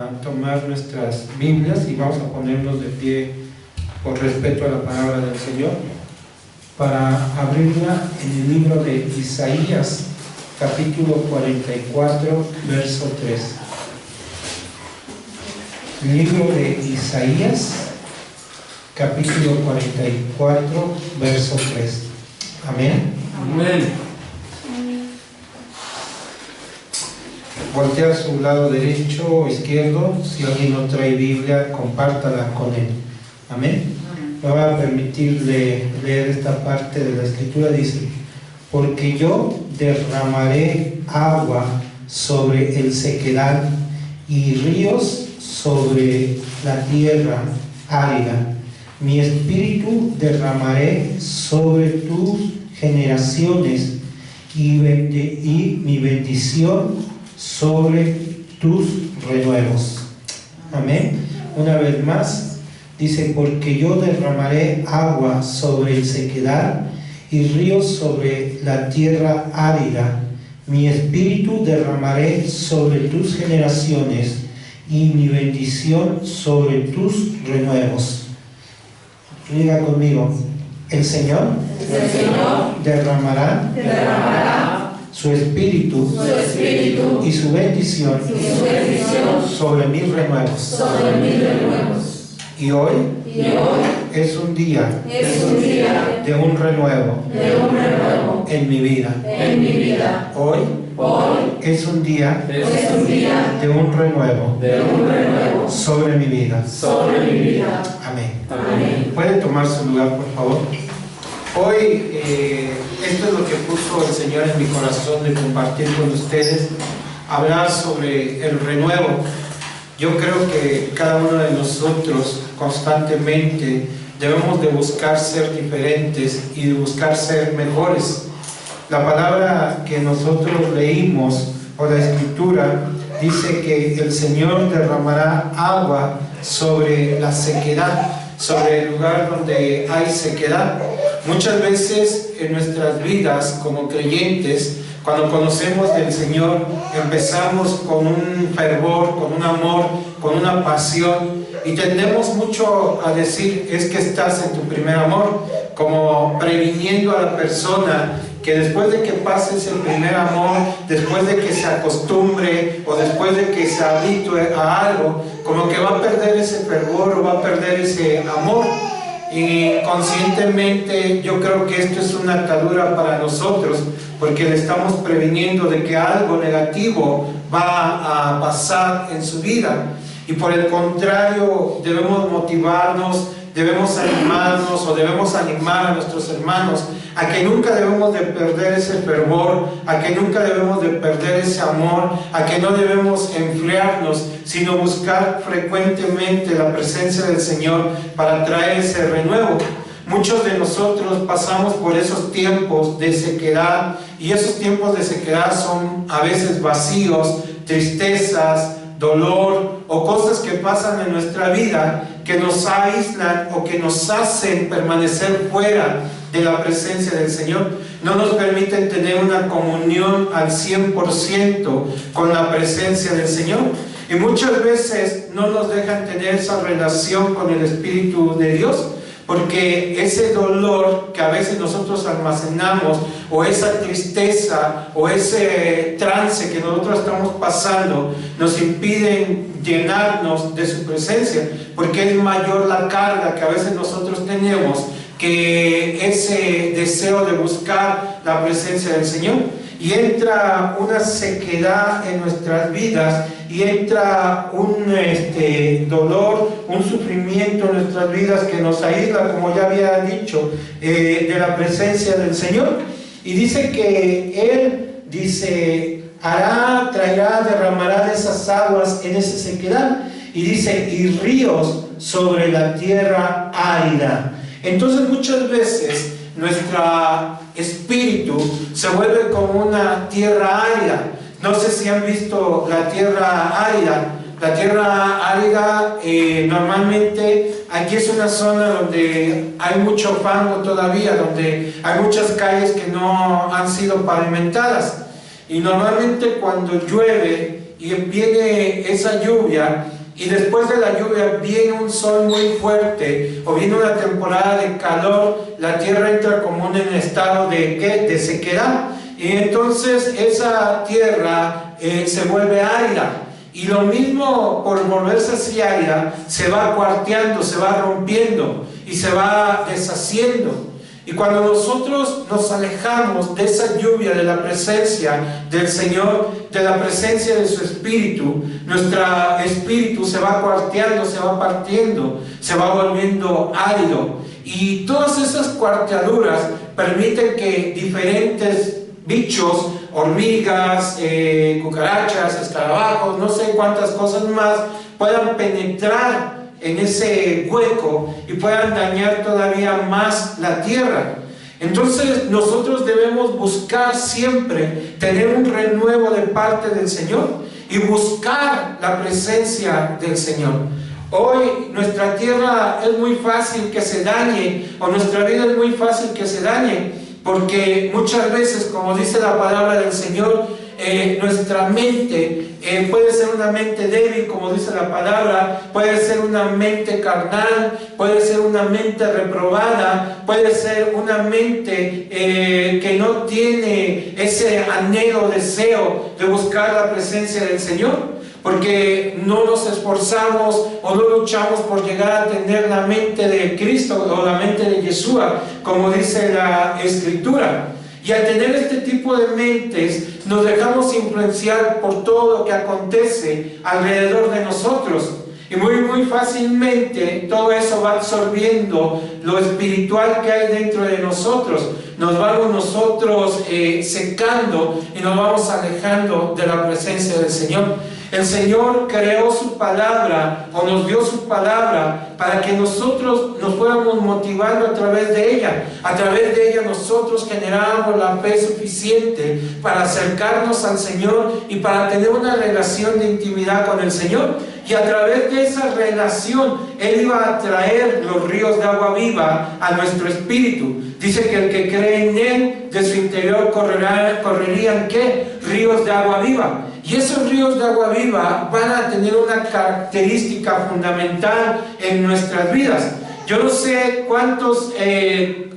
A tomar nuestras Biblias y vamos a ponernos de pie por respeto a la palabra del Señor para abrirla en el libro de Isaías, capítulo 44, verso 3. Libro de Isaías, capítulo 44, verso 3. Amén. Amén. Voltea a su lado derecho o izquierdo. Si alguien no trae Biblia, compártala con él. Amén. Me va a permitir leer esta parte de la escritura. Dice: porque yo derramaré agua sobre el sequedal y ríos sobre la tierra árida. Mi espíritu derramaré sobre tus generaciones y mi bendición sobre tus renuevos. Amén. Una vez más, dice: porque yo derramaré agua sobre el sequedal y ríos sobre la tierra árida. Mi espíritu derramaré sobre tus generaciones y mi bendición sobre tus renuevos. Diga conmigo: el Señor derramará su espíritu y su bendición sobre mis renuevos. Y hoy es un día de un renuevo en mi vida. Hoy es un día de un renuevo sobre mi vida. Amén. ¿Puede tomar su lugar, por favor? Hoy esto es lo que puso el Señor en mi corazón de compartir con ustedes, hablar sobre el renuevo. Yo creo que cada uno de nosotros constantemente debemos de buscar ser diferentes y de buscar ser mejores. La palabra que nosotros leímos, o la escritura, dice que el Señor derramará agua sobre la sequedad, sobre el lugar donde hay sequedad. Muchas veces en nuestras vidas como creyentes, cuando conocemos del Señor, empezamos con un fervor, con un amor, con una pasión, y tendemos mucho a decir: es que estás en tu primer amor, como previniendo a la persona que después de que pases el primer amor, después de que se acostumbre o después de que se habitúe a algo, como que va a perder ese fervor o va a perder ese amor. Y conscientemente yo creo que esto es una atadura para nosotros, porque le estamos previniendo de que algo negativo va a pasar en su vida. Y por el contrario, debemos motivarnos, debemos animarnos o debemos animar a nuestros hermanos a que nunca debemos de perder ese fervor, a que nunca debemos de perder ese amor, a que no debemos enfriarnos, sino buscar frecuentemente la presencia del Señor para traer ese renuevo. Muchos de nosotros pasamos por esos tiempos de sequedad, y esos tiempos de sequedad son a veces vacíos, tristezas, dolor o cosas que pasan en nuestra vida que nos aíslan o que nos hacen permanecer fuera de la presencia del Señor. No nos permiten tener una comunión al 100% con la presencia del Señor, y muchas veces no nos dejan tener esa relación con el Espíritu de Dios, porque ese dolor que a veces nosotros almacenamos, o esa tristeza, o ese trance que nosotros estamos pasando, nos impiden llenarnos de su presencia, porque es mayor la carga que a veces nosotros tenemos que ese deseo de buscar la presencia del Señor. Y entra una sequedad en nuestras vidas, y entra un dolor, un sufrimiento en nuestras vidas que nos aísla, como ya había dicho, de la presencia del Señor. Y dice que Él, traerá, derramará de esas aguas en esa sequedad. Y dice: y ríos sobre la tierra árida. Entonces muchas veces nuestro espíritu se vuelve como una tierra árida. No sé si han visto la tierra árida. La tierra árida normalmente aquí es una zona donde hay mucho fango todavía, donde hay muchas calles que no han sido pavimentadas. Y normalmente cuando llueve y viene esa lluvia, y después de la lluvia viene un sol muy fuerte, o viene una temporada de calor, la tierra entra como en un estado de, ¿qué?, de sequedad, y entonces esa tierra se vuelve árida. Y lo mismo, por volverse así árida, se va cuarteando, se va rompiendo y se va deshaciendo. Y cuando nosotros nos alejamos de esa lluvia, de la presencia del Señor, de la presencia de su Espíritu, nuestro espíritu se va cuarteando, se va partiendo, se va volviendo árido. Y todas esas cuarteaduras permiten que diferentes bichos, hormigas, cucarachas, escarabajos, no sé cuántas cosas más, puedan penetrar en ese hueco y puedan dañar todavía más la tierra. Entonces nosotros debemos buscar siempre tener un renuevo de parte del Señor y buscar la presencia del Señor. Hoy nuestra tierra es muy fácil que se dañe, o nuestra vida es muy fácil que se dañe, porque muchas veces, como dice la palabra del Señor, nuestra mente puede ser una mente débil, como dice la palabra, puede ser una mente carnal, puede ser una mente reprobada, puede ser una mente que no tiene ese anhelo, deseo de buscar la presencia del Señor, porque no nos esforzamos o no luchamos por llegar a tener la mente de Cristo o la mente de Yeshua, como dice la Escritura. Y al tener este tipo de mentes, nos dejamos influenciar por todo lo que acontece alrededor de nosotros. Y muy fácilmente todo eso va absorbiendo lo espiritual que hay dentro de nosotros. Nos vamos nosotros secando y nos vamos alejando de la presencia del Señor. El Señor creó su palabra, o nos dio su palabra, para que nosotros nos fuéramos motivando a través de ella. A través de ella nosotros generábamos la fe suficiente para acercarnos al Señor y para tener una relación de intimidad con el Señor. Y a través de esa relación, Él iba a traer los ríos de agua viva a nuestro espíritu. Dice que el que cree en Él, de su interior correrían, ¿qué? Ríos de agua viva. Y esos ríos de agua viva van a tener una característica fundamental en nuestras vidas. Yo no sé cuántos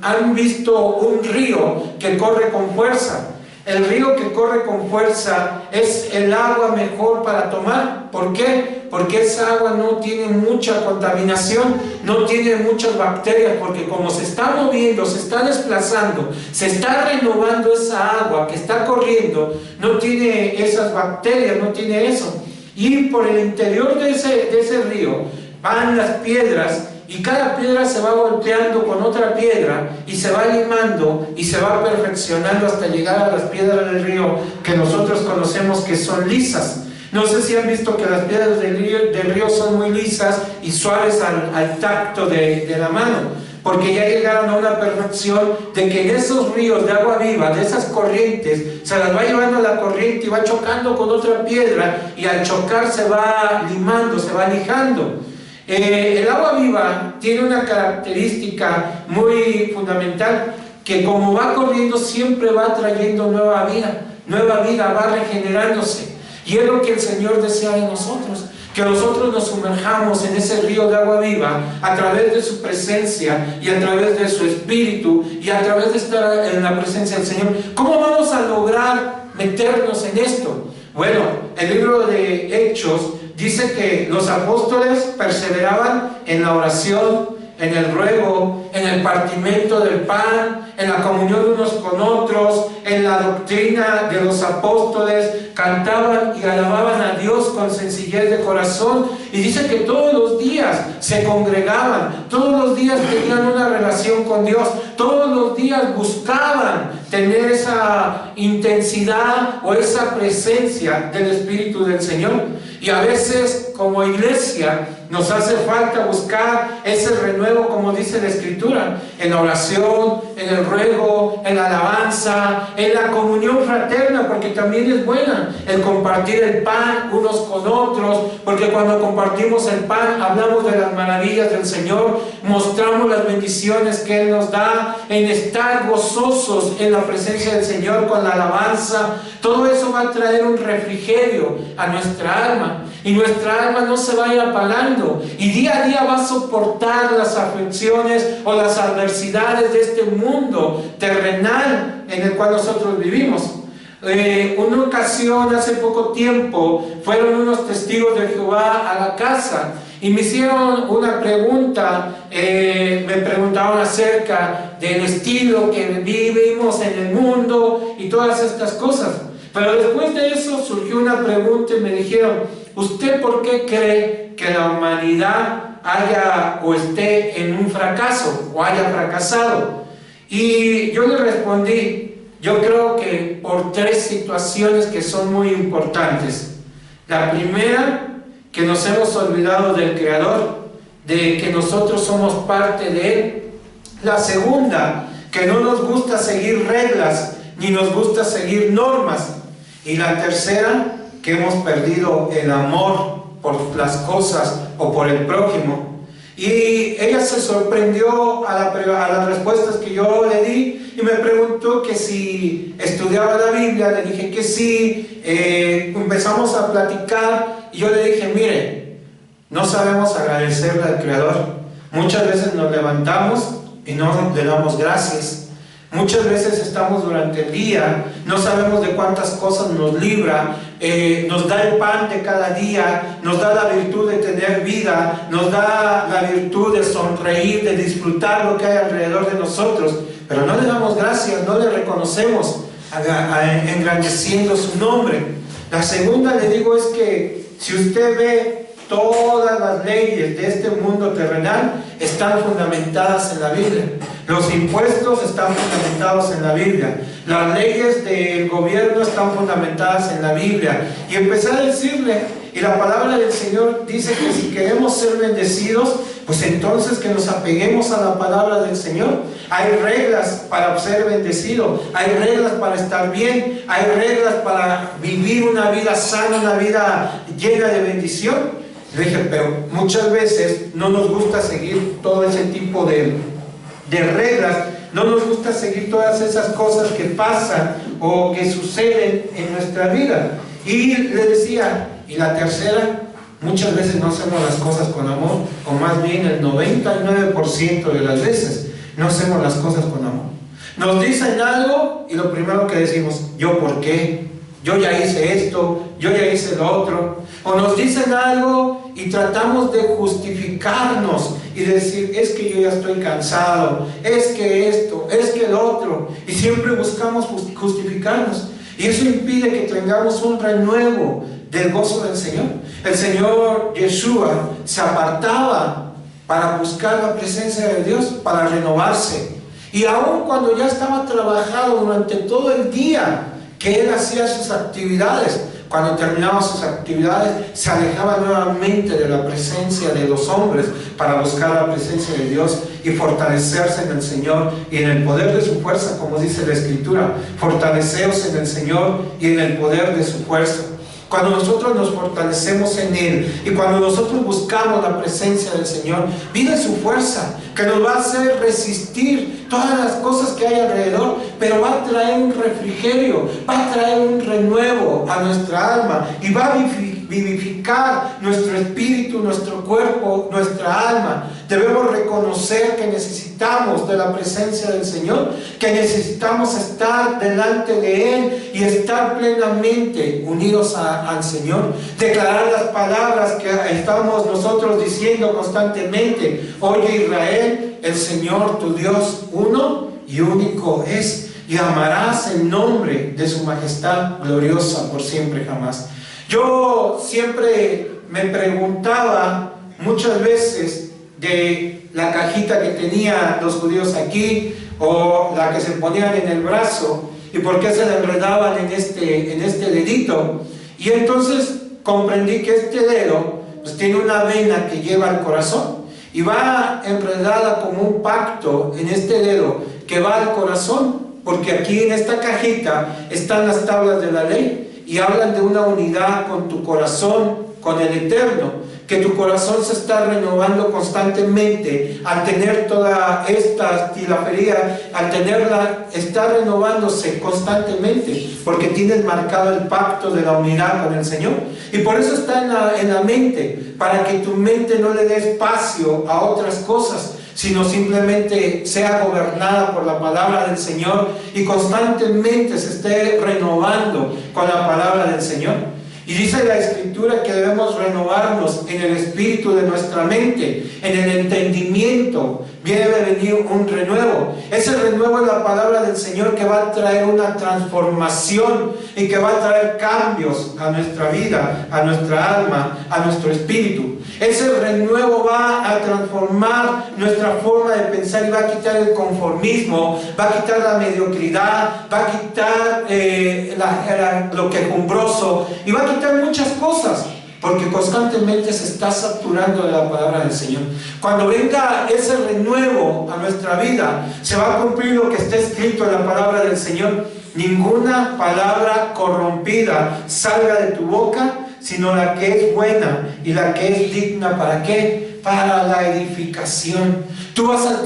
han visto un río que corre con fuerza. El río que corre con fuerza es el agua mejor para tomar. ¿Por qué? Porque esa agua no tiene mucha contaminación, no tiene muchas bacterias, porque como se está moviendo, se está desplazando, se está renovando esa agua que está corriendo, no tiene esas bacterias, no tiene eso. Y por el interior de ese río van las piedras, y cada piedra se va golpeando con otra piedra y se va limando y se va perfeccionando hasta llegar a las piedras del río que nosotros conocemos que son lisas. No sé si han visto que las piedras del río son muy lisas y suaves al tacto de la mano, porque ya llegaron a una perfección de que en esos ríos de agua viva, de esas corrientes, se las va llevando la corriente y va chocando con otra piedra, y al chocar se va limando, se va lijando. El agua viva tiene una característica muy fundamental, que como va corriendo siempre va trayendo nueva vida va regenerándose, y es lo que el Señor desea de nosotros, que nosotros nos sumerjamos en ese río de agua viva a través de su presencia y a través de su Espíritu y a través de estar en la presencia del Señor. ¿Cómo vamos a lograr meternos en esto? Bueno, el libro de Hechos dice que los apóstoles perseveraban en la oración, en el ruego, en el partimiento del pan, en la comunión unos con otros, en la doctrina de los apóstoles, cantaban y alababan a Dios con sencillez de corazón. Y dice que todos los días se congregaban, todos los días tenían una relación con Dios, todos los días buscaban tener esa intensidad o esa presencia del Espíritu del Señor. Y a veces como iglesia nos hace falta buscar ese renuevo, como dice la Escritura, en la oración, en el ruego, en la alabanza, en la comunión fraterna, porque también es buena el compartir el pan unos con otros, porque cuando compartimos el pan hablamos de las maravillas del Señor, mostramos las bendiciones que Él nos da, en estar gozosos en la presencia del Señor con la alabanza. Todo eso va a traer un refrigerio a nuestra alma, y nuestra alma no se va a ir apagando, y día a día va a soportar las aflicciones o las adversidades de este mundo terrenal en el cual nosotros vivimos. Una ocasión, hace poco tiempo, fueron unos testigos de Jehová a la casa y me hicieron una pregunta. Me preguntaron acerca del estilo que vivimos en el mundo y todas estas cosas. Pero después de eso surgió una pregunta y me dijeron: ¿usted por qué cree que la humanidad haya o esté en un fracaso o haya fracasado? Y yo le respondí: yo creo que por tres situaciones que son muy importantes. La primera, que nos hemos olvidado del Creador, de que nosotros somos parte de Él. La segunda, que no nos gusta seguir reglas, ni nos gusta seguir normas. Y la tercera, que hemos perdido el amor por las cosas o por el prójimo. Y ella se sorprendió a las respuestas que yo le di y me preguntó que si estudiaba la Biblia. Le dije que sí. Empezamos a platicar y yo le dije: mire, no sabemos agradecerle al Creador. Muchas veces nos levantamos y no le damos gracias. Muchas veces estamos durante el día, no sabemos de cuántas cosas nos libra, nos da el pan de cada día, nos da la virtud de tener vida, nos da la virtud de sonreír, de disfrutar lo que hay alrededor de nosotros, pero no le damos gracias, no le reconocemos, engrandeciendo su nombre. La segunda, le digo, es que si usted ve todas las leyes de este mundo terrenal, están fundamentadas en la Biblia. Los impuestos están fundamentados en la Biblia. Las leyes del gobierno están fundamentadas en la Biblia. Y empecé a decirle, y la palabra del Señor dice que si queremos ser bendecidos, pues entonces que nos apeguemos a la palabra del Señor. Hay reglas para ser bendecido, hay reglas para estar bien, hay reglas para vivir una vida sana, una vida llena de bendición. Le dije, pero muchas veces no nos gusta seguir todo ese tipo de reglas, no nos gusta seguir todas esas cosas que pasan o que suceden en nuestra vida. Y le decía, y la tercera, muchas veces no hacemos las cosas con amor, o más bien el 99% de las veces no hacemos las cosas con amor. Nos dicen algo y lo primero que decimos: ¿yo por qué? Yo ya hice esto, yo ya hice lo otro. O nos dicen algo y tratamos de justificarnos y decir: es que yo ya estoy cansado, es que esto, es que el otro. Y siempre buscamos justificarnos. Y eso impide que tengamos un renuevo del gozo del Señor. El Señor Yeshua se apartaba para buscar la presencia de Dios, para renovarse. Y aun cuando ya estaba trabajado durante todo el día, que Él hacía sus actividades, cuando terminaba sus actividades, se alejaba nuevamente de la presencia de los hombres para buscar la presencia de Dios y fortalecerse en el Señor y en el poder de su fuerza, como dice la Escritura. Fortaleceos en el Señor y en el poder de su fuerza. Cuando nosotros nos fortalecemos en Él y cuando nosotros buscamos la presencia del Señor, viene su fuerza que nos va a hacer resistir todas las cosas que hay alrededor, pero va a traer un refrigerio, va a traer un renuevo a nuestra alma y va a vivificar nuestro espíritu, nuestro cuerpo, nuestra alma. Debemos reconocer que necesitamos de la presencia del Señor, que necesitamos estar delante de Él y estar plenamente unidos al Señor. Declarar las palabras que estamos nosotros diciendo constantemente: oye Israel, el Señor tu Dios uno y único es, y amarás el nombre de su majestad gloriosa por siempre jamás. Yo siempre me preguntaba muchas veces de la cajita que tenían los judíos aquí, o la que se ponían en el brazo, y por qué se la enredaban en este dedito. Y entonces comprendí que este dedo pues tiene una vena que lleva al corazón y va enredada como un pacto en este dedo que va al corazón, porque aquí en esta cajita están las tablas de la ley y hablan de una unidad con tu corazón, con el Eterno, que tu corazón se está renovando constantemente al tener toda esta tilafería, al tenerla, está renovándose constantemente, porque tienes marcado el pacto de la unidad con el Señor, y por eso está en la mente, para que tu mente no le dé espacio a otras cosas, sino simplemente sea gobernada por la palabra del Señor y constantemente se esté renovando con la palabra del Señor. Y dice la Escritura que debemos renovarnos en el espíritu de nuestra mente, en el entendimiento. Viene de venir un renuevo. Ese renuevo es la palabra del Señor que va a traer una transformación y que va a traer cambios a nuestra vida, a nuestra alma, a nuestro espíritu. Ese renuevo va a transformar nuestra forma de pensar y va a quitar el conformismo, va a quitar la mediocridad, va a quitar lo quejumbroso y va a quitar muchas cosas, porque constantemente se está saturando de la palabra del Señor. Cuando venga ese renuevo a nuestra vida, se va a cumplir lo que está escrito en la palabra del Señor. Ninguna palabra corrompida salga de tu boca, sino la que es buena y la que es digna. ¿Para qué? Para la edificación. Tú vas a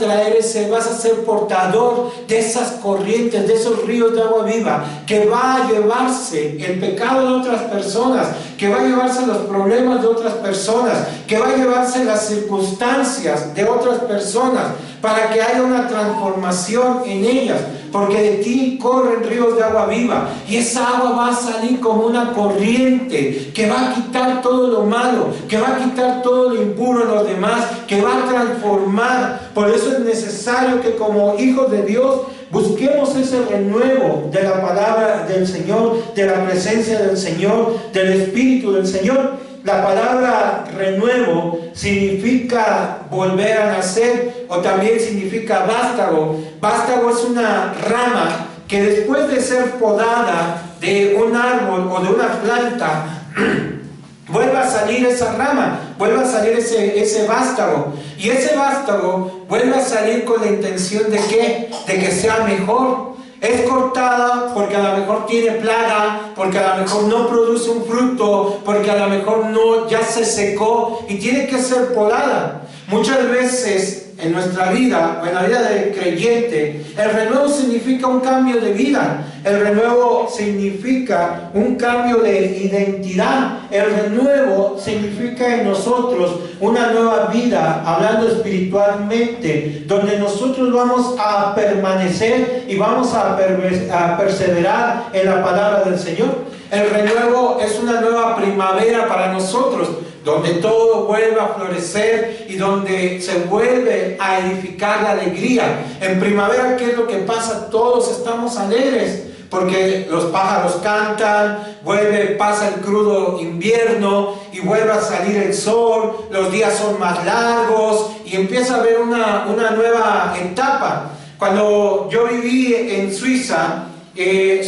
vas a ser portador de esas corrientes, de esos ríos de agua viva, que va a llevarse el pecado de otras personas, que va a llevarse los problemas de otras personas, que va a llevarse las circunstancias de otras personas, para que haya una transformación en ellas, porque de ti corren ríos de agua viva, y esa agua va a salir como una corriente, que va a quitar todo lo malo, que va a quitar todo lo impuro en los demás, que va a transformar. Por eso es necesario que como hijos de Dios busquemos ese renuevo de la palabra del Señor, de la presencia del Señor, del Espíritu del Señor. La palabra renuevo significa volver a nacer, o también significa vástago. Vástago es una rama que después de ser podada de un árbol o de una planta, vuelve a salir esa rama, vuelve a salir ese vástago. Y ese vástago vuelve a salir con la intención de ¿qué? De que sea mejor. Es cortada porque a lo mejor tiene plaga, porque a lo mejor no produce un fruto, porque a lo mejor no, ya se secó y tiene que ser podada. Muchas veces en nuestra vida, o en la vida del creyente, el renuevo significa un cambio de vida. El renuevo significa un cambio de identidad. El renuevo significa en nosotros una nueva vida, hablando espiritualmente, donde nosotros vamos a permanecer y vamos a perseverar en la palabra del Señor. El renuevo es una nueva primavera para nosotros, donde todo vuelve a florecer y donde se vuelve a edificar la alegría. En primavera, ¿qué es lo que pasa? Todos estamos alegres, porque los pájaros cantan, pasa el crudo invierno y vuelve a salir el sol, los días son más largos y empieza a haber una nueva etapa. Cuando yo viví en Suiza,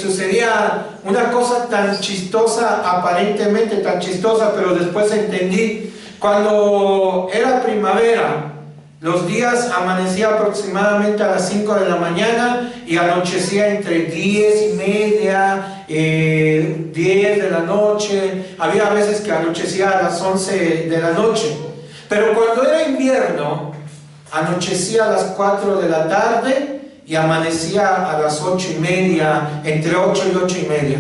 sucedía una cosa tan chistosa, aparentemente tan chistosa, pero después entendí. Cuando era primavera, los días amanecía aproximadamente a las 5 de la mañana y anochecía entre 10:30, 10 de la noche. Había veces que anochecía a las 11 de la noche. Pero cuando era invierno, anochecía a las 4 de la tarde y amanecía a las 8:30, entre 8 y 8:30.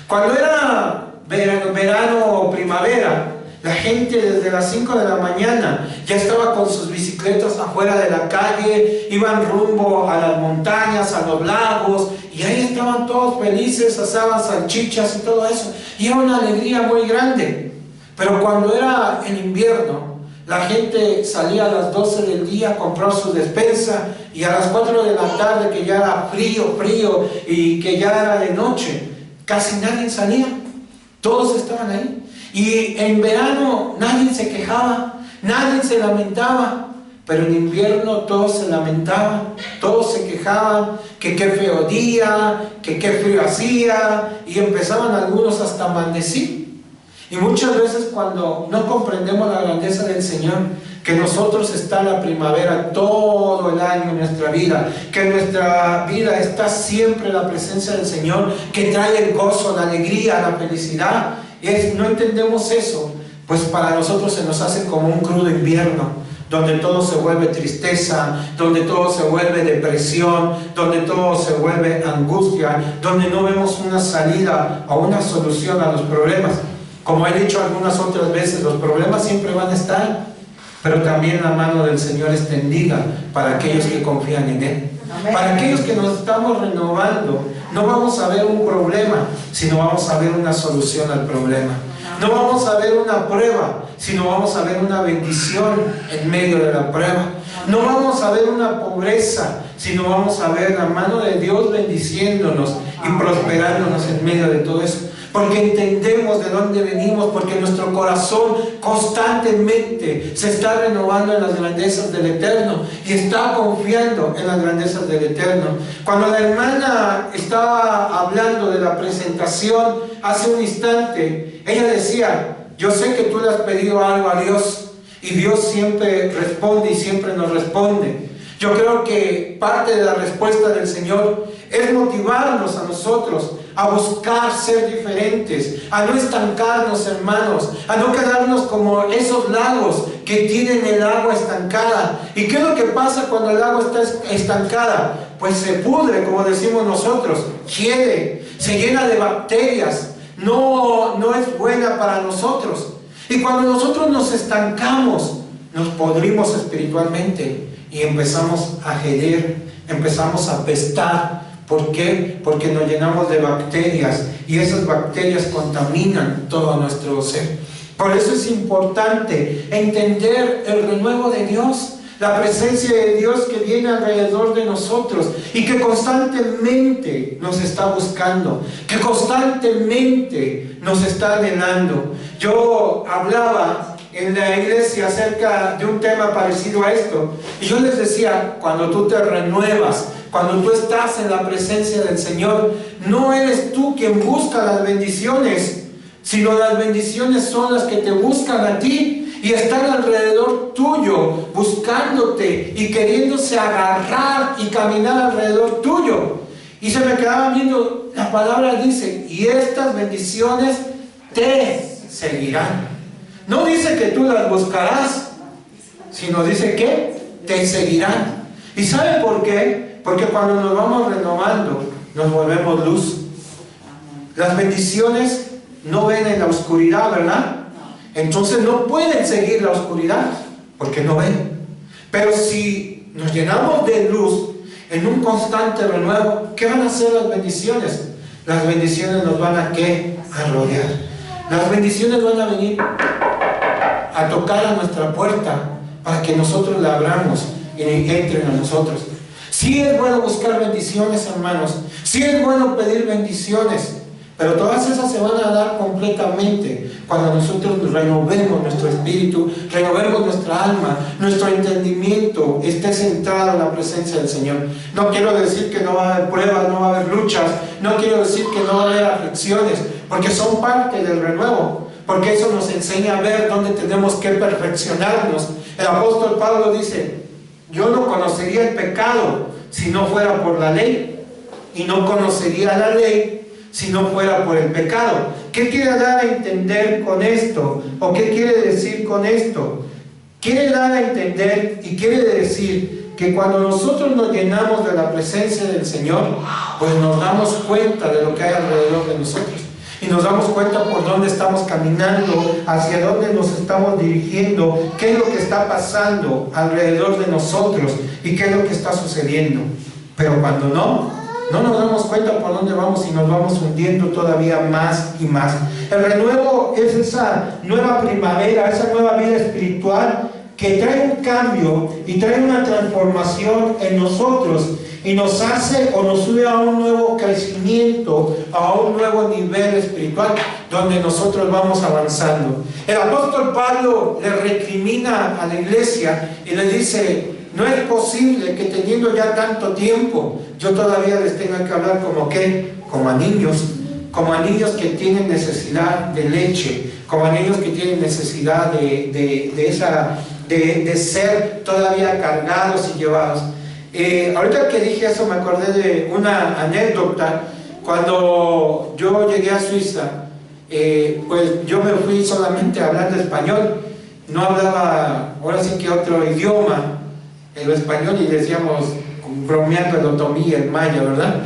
Cuando era verano o primavera, la gente desde las 5 de la mañana ya estaba con sus bicicletas afuera de la calle, iban rumbo a las montañas, a los lagos, y ahí estaban todos felices, asaban salchichas y todo eso, y era una alegría muy grande. Pero cuando era el invierno, la gente salía a las 12 del día a comprar su despensa, y a las 4 de la tarde, que ya era frío y que ya era de noche, casi nadie salía, todos estaban ahí. Y en verano nadie se quejaba, nadie se lamentaba, pero en invierno todos se lamentaban, todos se quejaban, que qué feo día, que qué frío hacía, y empezaban algunos hasta a maldecir. Y muchas veces cuando no comprendemos la grandeza del Señor, que nosotros está la primavera todo el año en nuestra vida, que en nuestra vida está siempre la presencia del Señor, que trae el gozo, la alegría, la felicidad, y no entendemos eso, pues para nosotros se nos hace como un crudo invierno, donde todo se vuelve tristeza, donde todo se vuelve depresión, donde todo se vuelve angustia, donde no vemos una salida o una solución a los problemas. Como he dicho algunas otras veces, los problemas siempre van a estar, pero también la mano del Señor es tendida para aquellos que confían en Él. Para aquellos que nos estamos renovando, no vamos a ver un problema, sino vamos a ver una solución al problema. No vamos a ver una prueba, sino vamos a ver una bendición en medio de la prueba. No vamos a ver una pobreza, sino vamos a ver la mano de Dios bendiciéndonos y prosperándonos en medio de todo eso. Porque entendemos de dónde venimos, porque nuestro corazón constantemente se está renovando en las grandezas del Eterno y está confiando en las grandezas del Eterno. Cuando la hermana estaba hablando de la presentación hace un instante, ella decía: yo sé que tú le has pedido algo a Dios y Dios siempre responde y siempre nos responde. Yo creo que parte de la respuesta del Señor es motivarnos a nosotros a buscar ser diferentes, a no estancarnos, hermanos, a no quedarnos como esos lagos que tienen el agua estancada. ¿Y qué es lo que pasa cuando el agua está estancada? Pues se pudre, como decimos nosotros, hiede, se llena de bacterias, no es buena para nosotros. Y cuando nosotros nos estancamos, nos podrimos espiritualmente y empezamos a geder, empezamos a apestar. ¿Por qué? Porque nos llenamos de bacterias y esas bacterias contaminan todo nuestro ser. Por eso es importante entender el renuevo de Dios, la presencia de Dios que viene alrededor de nosotros y que constantemente nos está buscando, que constantemente nos está anhelando. Yo hablaba en la iglesia acerca de un tema parecido a esto y yo les decía: cuando tú te renuevas, cuando tú estás en la presencia del Señor, no eres tú quien busca las bendiciones, sino las bendiciones son las que te buscan a ti y están alrededor tuyo, buscándote y queriéndose agarrar y caminar alrededor tuyo. Y se me quedaba viendo, la palabra dice: y estas bendiciones te seguirán. No dice que tú las buscarás, sino dice que te seguirán. ¿Y saben por qué? Porque cuando nos vamos renovando, nos volvemos luz. Las bendiciones no ven en la oscuridad, ¿verdad? Entonces no pueden seguir la oscuridad, porque no ven. Pero si nos llenamos de luz, en un constante renuevo, ¿qué van a hacer las bendiciones? Las bendiciones nos van a ¿qué? A rodear. Las bendiciones van a venir a tocar a nuestra puerta para que nosotros la abramos y entren a nosotros. Sí es bueno buscar bendiciones, hermanos. Sí es bueno pedir bendiciones. Pero todas esas se van a dar completamente cuando nosotros renovemos nuestro espíritu, renovemos nuestra alma, nuestro entendimiento esté centrado en la presencia del Señor. No quiero decir que no va a haber pruebas, no va a haber luchas, no quiero decir que no va a haber aflicciones, porque son parte del renuevo, porque eso nos enseña a ver dónde tenemos que perfeccionarnos. El apóstol Pablo dice: yo no conocería el pecado si no fuera por la ley, y no conocería la ley si no fuera por el pecado. ¿Qué quiere dar a entender con esto? ¿O qué quiere decir con esto? Quiere dar a entender y quiere decir que cuando nosotros nos llenamos de la presencia del Señor, pues nos damos cuenta de lo que hay alrededor de nosotros. Y nos damos cuenta por dónde estamos caminando, hacia dónde nos estamos dirigiendo, qué es lo que está pasando alrededor de nosotros y qué es lo que está sucediendo. Pero cuando no nos damos cuenta por dónde vamos y nos vamos hundiendo todavía más y más. El renuevo es esa nueva primavera, esa nueva vida espiritual que trae un cambio y trae una transformación en nosotros y nos hace o nos sube a un nuevo crecimiento, a un nuevo nivel espiritual donde nosotros vamos avanzando. El apóstol Pablo le recrimina a la iglesia y le dice: no es posible que teniendo ya tanto tiempo yo todavía les tenga que hablar como a niños que tienen necesidad de leche, como niños que tienen necesidad de ser todavía cargados y llevados. Ahorita que dije eso me acordé de una anécdota. Cuando yo llegué a Suiza, pues yo me fui solamente hablando español, no hablaba ahora sí que otro idioma, el español, y decíamos, bromeando, el otomí, el maya, ¿verdad?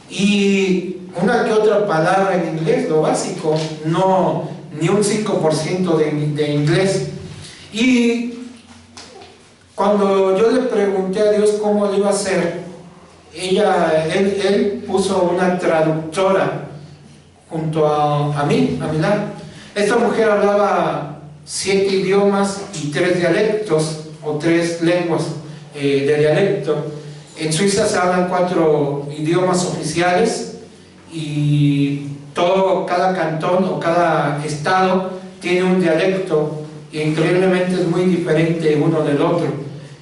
Y una que otra palabra en inglés, lo básico, no, ni un 5% de inglés. Y cuando yo le pregunté a Dios cómo lo iba a hacer, él puso una traductora junto a mí, a mi lado. Esta mujer hablaba 7 idiomas y 3 dialectos, o 3 lenguas de dialecto. En Suiza se hablan 4 idiomas oficiales y cada cantón o cada estado tiene un dialecto, e increíblemente es muy diferente uno del otro.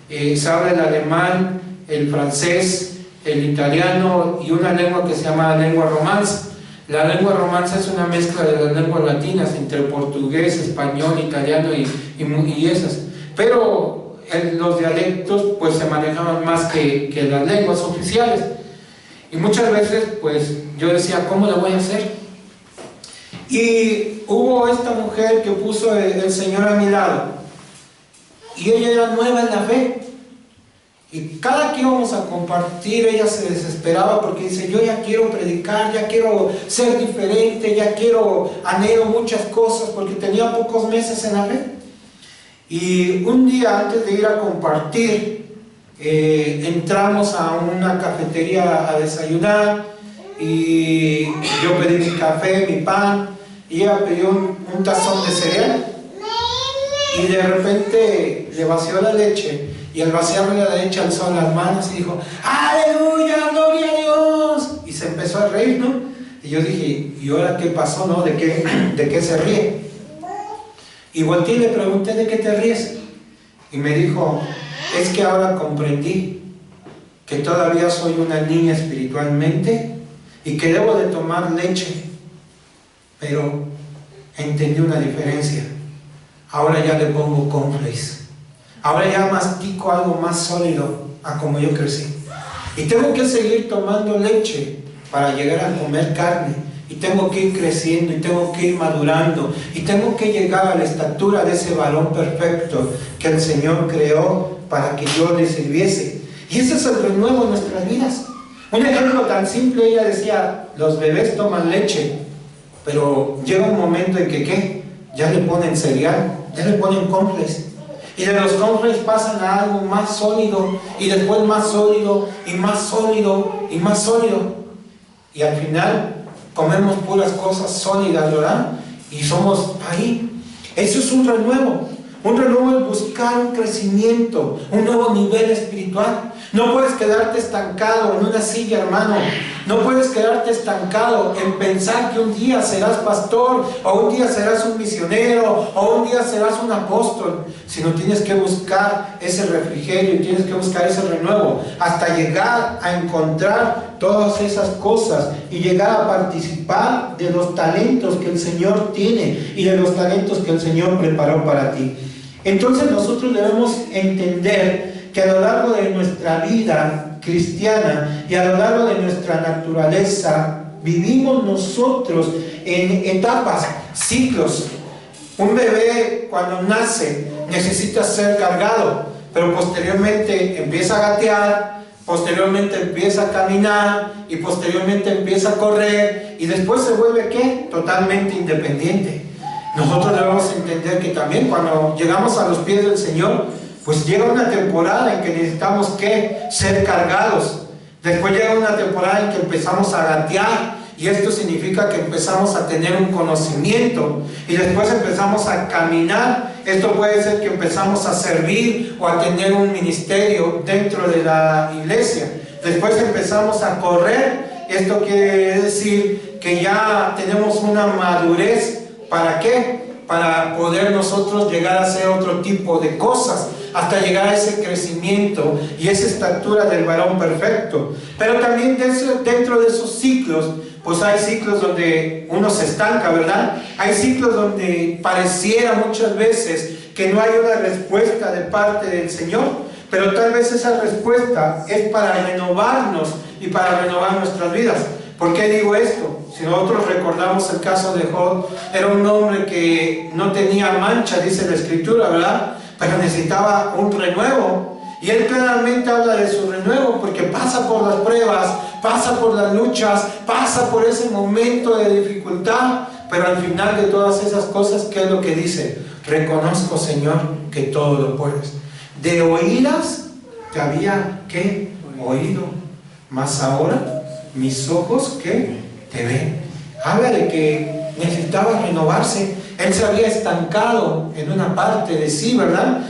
Se habla el alemán, el francés, el italiano y una lengua que se llama lengua romance. La lengua romance es una mezcla de las lenguas latinas entre portugués, español, italiano y esas. Pero los dialectos pues se manejaban más que las lenguas oficiales. Y muchas veces pues yo decía, ¿cómo lo voy a hacer? Y hubo esta mujer que puso el Señor a mi lado, y ella era nueva en la fe, y cada que íbamos a compartir ella se desesperaba porque dice, yo ya quiero predicar, ya quiero ser diferente, ya anhelo muchas cosas, porque tenía pocos meses en la fe. Y un día antes de ir a compartir, entramos a una cafetería a desayunar, y yo pedí mi café, mi pan, y ella pidió un tazón de cereal, y de repente le vació la leche, y al vaciarle la leche alzó las manos y dijo, ¡aleluya, gloria a Dios! Y se empezó a reír, ¿no? Y yo dije, ¿y ahora qué pasó, no? ¿De qué se ríe? Y volteé y le pregunté, ¿de qué te ríes? Y me dijo, es que ahora comprendí que todavía soy una niña espiritualmente y que debo de tomar leche, pero entendí una diferencia. Ahora ya le pongo cornflakes, ahora ya mastico algo más sólido a como yo crecí, y tengo que seguir tomando leche para llegar a comer carne, y tengo que ir creciendo, y tengo que ir madurando, y tengo que llegar a la estatura de ese varón perfecto que el Señor creó para que yo le sirviese. Y ese es el renuevo en nuestras vidas. Un ejemplo tan simple, ella decía, los bebés toman leche, pero llega un momento en que ¿qué? Ya le ponen cereal, ya le ponen cornflakes, y de los cornflakes pasan a algo más sólido, y después más sólido, y más sólido, y más sólido, y al final comemos puras cosas sólidas, ¿verdad? Y somos ahí. Eso es un renuevo. Un renuevo es buscar un crecimiento, un nuevo nivel espiritual. No puedes quedarte estancado en una silla, hermano. No puedes quedarte estancado en pensar que un día serás pastor, o un día serás un misionero, o un día serás un apóstol. Sino tienes que buscar ese refrigerio y tienes que buscar ese renuevo hasta llegar a encontrar todas esas cosas y llegar a participar de los talentos que el Señor tiene y de los talentos que el Señor preparó para ti. Entonces nosotros debemos entender que a lo largo de nuestra vida cristiana y a lo largo de nuestra naturaleza vivimos nosotros en etapas, ciclos. Un bebé cuando nace necesita ser cargado, pero posteriormente empieza a gatear, posteriormente empieza a caminar y posteriormente empieza a correr, y después se vuelve ¿qué? Totalmente independiente. Nosotros debemos entender que también cuando llegamos a los pies del Señor, pues llega una temporada en que necesitamos ¿qué? Ser cargados. Después llega una temporada en que empezamos a gatear, y esto significa que empezamos a tener un conocimiento, y después empezamos a caminar. Esto puede ser que empezamos a servir o a tener un ministerio dentro de la iglesia. Después empezamos a correr. Esto quiere decir que ya tenemos una madurez. ¿Para qué? Para poder nosotros llegar a hacer otro tipo de cosas, hasta llegar a ese crecimiento y esa estatura del varón perfecto. Pero también dentro de esos ciclos pues hay ciclos donde uno se estanca, ¿verdad? Hay ciclos donde pareciera muchas veces que no hay una respuesta de parte del Señor, pero tal vez esa respuesta es para renovarnos y para renovar nuestras vidas. ¿Por qué digo esto? Si nosotros recordamos el caso de Job, era un hombre que no tenía mancha, dice la Escritura, ¿verdad? Pero necesitaba un renuevo. Y él claramente habla de su renuevo porque pasa por las pruebas, pasa por las luchas, pasa por ese momento de dificultad, pero al final de todas esas cosas, ¿qué es lo que dice? Reconozco, Señor, que todo lo puedes. De oídas te había, ¿qué? Oído, mas ahora mis ojos, ¿qué? Te ven. Habla de que necesitaba renovarse. Él se había estancado en una parte de sí, ¿verdad?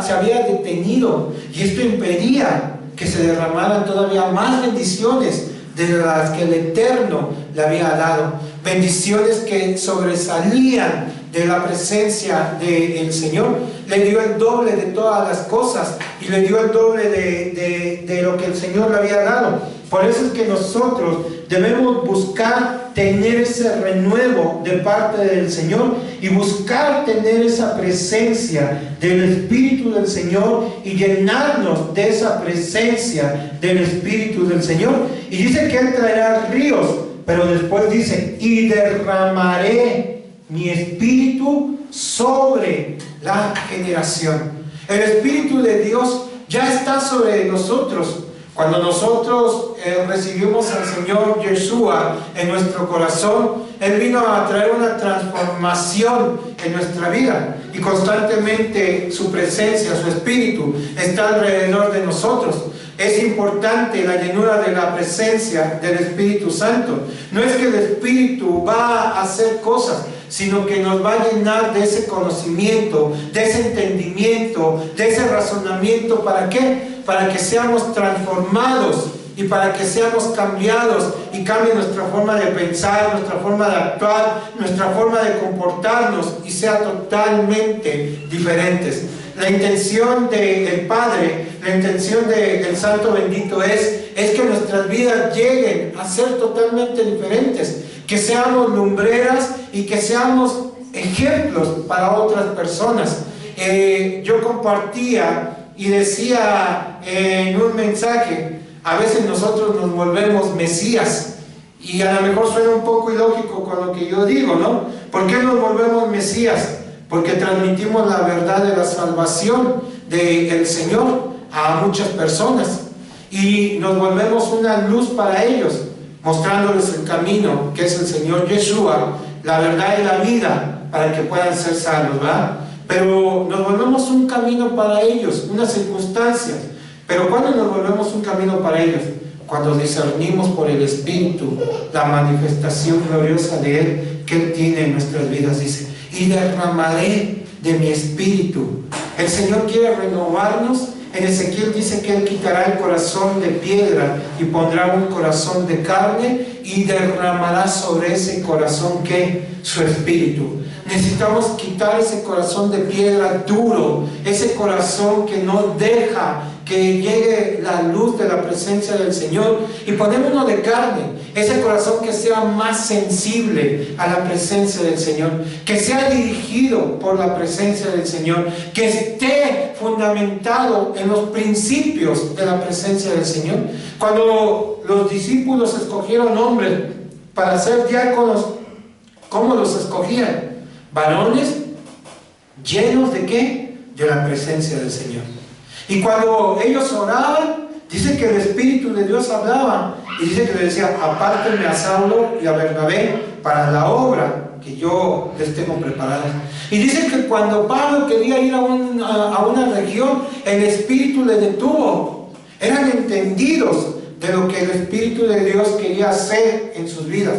Se había detenido, y esto impedía que se derramaran todavía más bendiciones de las que el Eterno le había dado. Bendiciones que sobresalían de la presencia del Señor. Le dio el doble de todas las cosas y le dio el doble de lo que el Señor le había dado. Por eso es que nosotros debemos buscar tener ese renuevo de parte del Señor y buscar tener esa presencia del Espíritu del Señor y llenarnos de esa presencia del Espíritu del Señor. Y dice que Él traerá ríos, pero después dice, y derramaré mi Espíritu sobre la generación. El Espíritu de Dios ya está sobre nosotros. Cuando nosotros recibimos al Señor Yeshua en nuestro corazón, Él vino a traer una transformación en nuestra vida, y constantemente su presencia, su Espíritu está alrededor de nosotros. Es importante la llenura de la presencia del Espíritu Santo. No es que el Espíritu va a hacer cosas, sino que nos va a llenar de ese conocimiento, de ese entendimiento, de ese razonamiento. ¿Para qué? Para que seamos transformados y para que seamos cambiados y cambie nuestra forma de pensar, nuestra forma de actuar, nuestra forma de comportarnos, y sea totalmente diferentes. La intención del Padre, la intención del Santo Bendito es que nuestras vidas lleguen a ser totalmente diferentes, que seamos lumbreras y que seamos ejemplos para otras personas. Yo compartía y decía en un mensaje, a veces nosotros nos volvemos mesías, y a lo mejor suena un poco ilógico con lo que yo digo, ¿no? ¿Por qué nos volvemos mesías? Porque transmitimos la verdad de la salvación del Señor a muchas personas, y nos volvemos una luz para ellos, mostrándoles el camino que es el Señor Yeshua, la verdad y la vida, para que puedan ser salvos, ¿verdad? Pero nos volvemos un camino para ellos, unas circunstancias. Pero ¿cuándo nos volvemos un camino para ellos? Cuando discernimos por el Espíritu la manifestación gloriosa de Él que Él tiene en nuestras vidas. Dice, y derramaré de mi Espíritu. El Señor quiere renovarnos. En Ezequiel dice que Él quitará el corazón de piedra y pondrá un corazón de carne, y derramará sobre ese corazón, ¿qué? Su Espíritu. Necesitamos quitar ese corazón de piedra duro, ese corazón que no deja que llegue la luz de la presencia del Señor, y poner uno de carne, ese corazón que sea más sensible a la presencia del Señor, que sea dirigido por la presencia del Señor, que esté fundamentado en los principios de la presencia del Señor. Cuando los discípulos escogieron hombres para ser diáconos, ¿cómo los escogían? Varones llenos de ¿qué? De la presencia del Señor. Y cuando ellos oraban, dice que el Espíritu de Dios hablaba, y dice que le decía, apártenme a Saulo y a Bernabé para la obra que yo les tengo preparada. Y dice que cuando Pablo quería ir a una región, el Espíritu le detuvo. Eran entendidos de lo que el Espíritu de Dios quería hacer en sus vidas.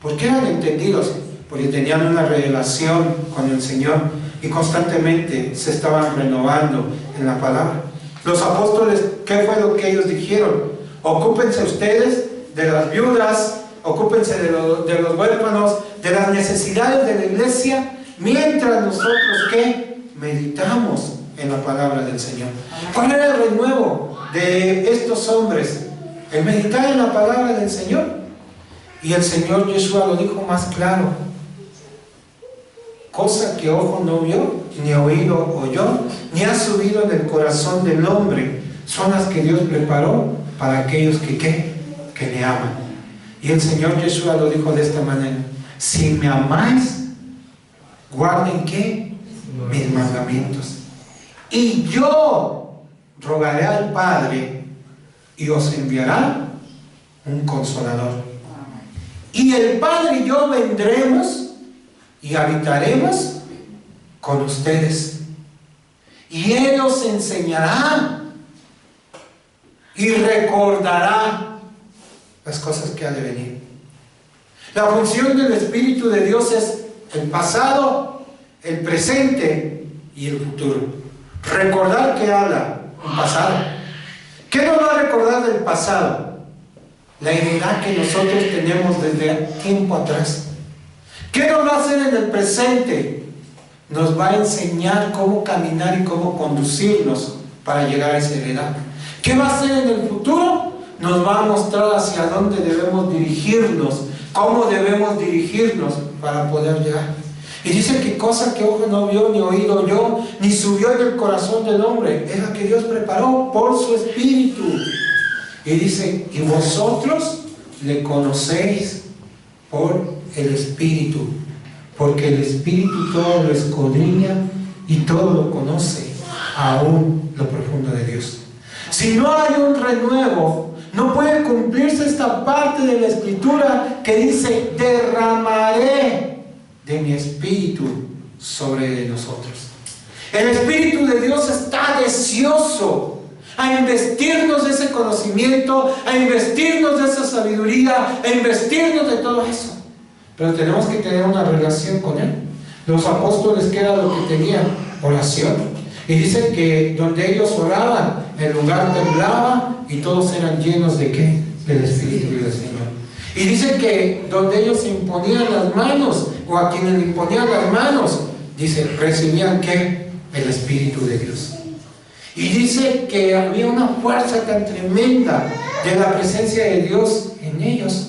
¿Por qué eran entendidos? Porque tenían una relación con el Señor y constantemente se estaban renovando en la palabra. Los apóstoles, ¿qué fue lo que ellos dijeron? Ocúpense ustedes de las viudas, ocúpense de los huérfanos, de las necesidades de la iglesia, mientras nosotros, ¿qué? Meditamos en la palabra del Señor. ¿Cuál era el renuevo de estos hombres? El meditar en la palabra del Señor. Y el Señor Yeshua lo dijo más claro: cosa que ojo no vio, ni oído oyó, ni ha subido en el corazón del hombre, son las que Dios preparó para aquellos que le aman. Y el Señor Yeshua lo dijo de esta manera: si me amáis, guarden ¿qué? Mis mandamientos. Y yo rogaré al Padre y os enviará un consolador. Y el Padre y yo vendremos y habitaremos con ustedes. Y Él os enseñará y recordará las cosas que ha de venir. La función del Espíritu de Dios es el pasado, el presente y el futuro. Recordar que habla el pasado. ¿Qué nos va a recordar del pasado? La heredad que nosotros tenemos desde tiempo atrás. ¿Qué nos va a hacer en el presente? Nos va a enseñar cómo caminar y cómo conducirnos para llegar a esa heredad. ¿Qué va a hacer en el futuro? Nos va a mostrar hacia dónde debemos dirigirnos, cómo debemos dirigirnos para poder llegar. Y dice que cosa que ojo no vio, ni oído oyó, ni subió en el corazón del hombre, es la que Dios preparó por su Espíritu. Y dice: y vosotros le conocéis por el Espíritu, porque el Espíritu todo lo escudriña y todo lo conoce, aún lo profundo de Dios. Si no hay un renuevo, no puede cumplirse esta parte de la Escritura que dice: derramaré de mi Espíritu sobre nosotros. El Espíritu de Dios está deseoso a investirnos de ese conocimiento, a investirnos de esa sabiduría, a investirnos de todo eso. Pero tenemos que tener una relación con Él. Los apóstoles, ¿qué era lo que tenían? Oración. Y dice que donde ellos oraban, el lugar temblaba y todos eran llenos de ¿qué? Del Espíritu del Señor. Y dice que donde ellos imponían las manos, o a quienes le imponían las manos, dice, recibían ¿qué? El Espíritu de Dios. Y dice que había una fuerza tan tremenda de la presencia de Dios en ellos,